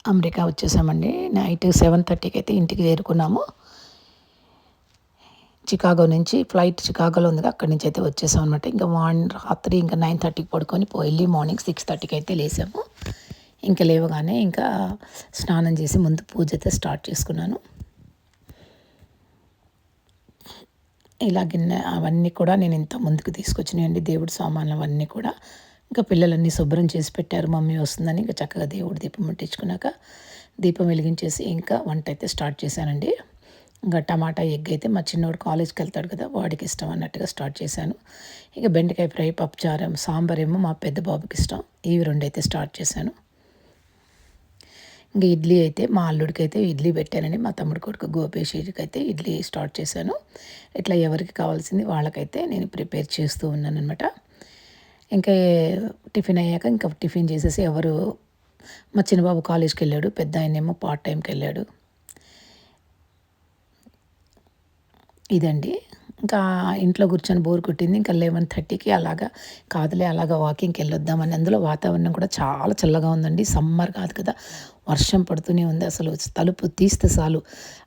America వచ్చేసామండి. Night 7:30కి అయితే ఇంటికి చేరుకున్నాము. చికాగో నుంచి ఫ్లైట్ చికాగోలో ఉందిగా, అక్కడి నుంచి అయితే వచ్చేసాం అనమాట. ఇంకా రాత్రి ఇంకా 9:30కి పడుకొని ఎర్లీ మార్నింగ్ 6:30కి అయితే లేసాము. ఇంకా లేవగానే ఇంకా స్నానం చేసి ముందు పూజ అయితే స్టార్ట్ చేసుకున్నాను. ఇలా గిన్నె అవన్నీ కూడా నేను ఇంత ముందుకు తీసుకొచ్చినాయండి, దేవుడి సామాన్లు అవన్నీ కూడా. ఇంకా పిల్లలన్నీ శుభ్రం చేసి పెట్టారు, మమ్మీ వస్తుందని. ఇంకా చక్కగా దేవుడి దీపం ముట్టించుకున్నాక దీపం వెలిగించేసి ఇంకా వంట అయితే స్టార్ట్ చేశానండి. ఇంకా టమాటా ఎగ్ అయితే మా చిన్నోడు కాలేజ్కి వెళ్తాడు కదా, వాడికి ఇష్టం అన్నట్టుగా స్టార్ట్ చేశాను. ఇక బెండకాయ ఫ్రై, పప్పుచారం, సాంబార్ ఏమో మా పెద్ద బాబుకి ఇష్టం. ఇవి రెండు అయితే స్టార్ట్ చేశాను. ఇంకా ఇడ్లీ అయితే మా అల్లుడికి అయితే ఇడ్లీ పెట్టానండి. మా తమ్ముడు కొడుకు గోపేషికి అయితే ఇడ్లీ స్టార్ట్ చేశాను. ఇట్లా ఎవరికి కావాల్సింది వాళ్ళకైతే నేను ప్రిపేర్ చేస్తూ ఉన్నాను అనమాట. ఇంకా టిఫిన్ అయ్యాక ఇంకా టిఫిన్ చేసేసి మా చిన్నబాబు కాలేజ్కి వెళ్ళాడు, పెద్ద ఆయనేమో పార్ట్ టైంకి వెళ్ళాడు. ఇదండి. ఇంకా ఇంట్లో కూర్చొని బోర్ కొట్టింది. ఇంకా 11:30కి అలాగా కాదులే అలాగా వాకింగ్‌కి వెళ్ళొద్దామని. అందులో వాతావరణం కూడా చాలా చల్లగా ఉందండి. సమ్మర్ కాదు కదా, వర్షం పడుతూనే ఉంది. అసలు తలుపు తీస్తే చాలు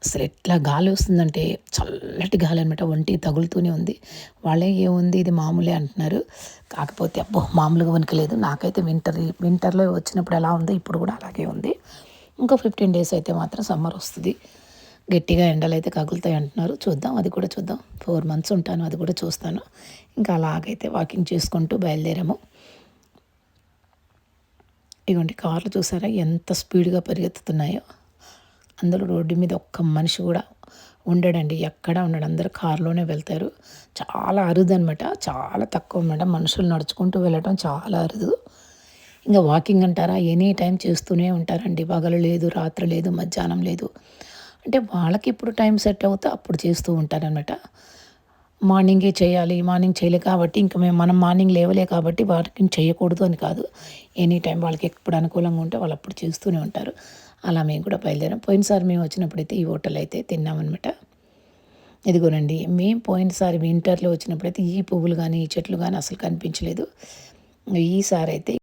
అసలు ఎట్లా గాలి వస్తుందంటే చల్లటి గాలి అనమాట, ఒంటికి తగులుతూనే ఉంది. వాళ్ళే ఏముంది ఇది మామూలే అంటున్నారు. కాకపోతే అబ్బో మామూలుగా వణకలేదు. నాకైతే వింటర్‌లో వచ్చినప్పుడు ఎలా ఉందో ఇప్పుడు కూడా అలాగే ఉంది. ఇంకో 15 డేస్ అయితే మాత్రం సమ్మర్ వస్తుంది. గట్టిగా ఎండలైతే కగులుతాయి అంటున్నారు. చూద్దాం, అది కూడా చూద్దాం. 4 మంత్స్ ఉంటాను, అది కూడా చూస్తాను. ఇంకా అలాగైతే వాకింగ్ చేసుకుంటూ బయలుదేరాము. ఇగోండి కార్లు చూసారా ఎంత స్పీడ్‌గా పరిగెత్తుతున్నాయో. అందులో రోడ్డు మీద ఒక్క మనిషి కూడా ఉండడండి, ఎక్కడా ఉండడు. అందరూ కారులోనే వెళ్తారు. చాలా అరుదనమాట, చాలా తక్కువ అనమాట. మనుషులు నడుచుకుంటూ వెళ్ళటం చాలా అరుదు. ఇంక వాకింగ్ అంటారా, ఎనీ టైం చేస్తూనే ఉంటారండి. పగలు లేదు, రాత్రి లేదు, మధ్యాహ్నం లేదు. అంటే వాళ్ళకి ఇప్పుడు టైం సెట్ అవుతే అప్పుడు చేస్తూ ఉంటారనమాట. మార్నింగే చేయాలి, మార్నింగ్ చేయలే కాబట్టి ఇంక మనం మార్నింగ్ లేవలే కాబట్టి వాకింగ్ చేయకూడదు అని కాదు. ఎనీ టైం వాళ్ళకి ఎప్పుడు అనుకూలంగా ఉంటే వాళ్ళు అప్పుడు చేస్తూనే ఉంటారు. అలా మేము కూడా బయలుదేరాం. పోయినసారి మేము వచ్చినప్పుడైతే ఈ హోటల్ అయితే తిన్నామనమాట. ఇదిగోనండి, మేము పోయినసారి వింటర్‌లో వచ్చినప్పుడైతే ఈ పువ్వులు గానీ, ఈ చెట్లు గానీ అసలు కనిపించలేదు. ఈసారి అయితే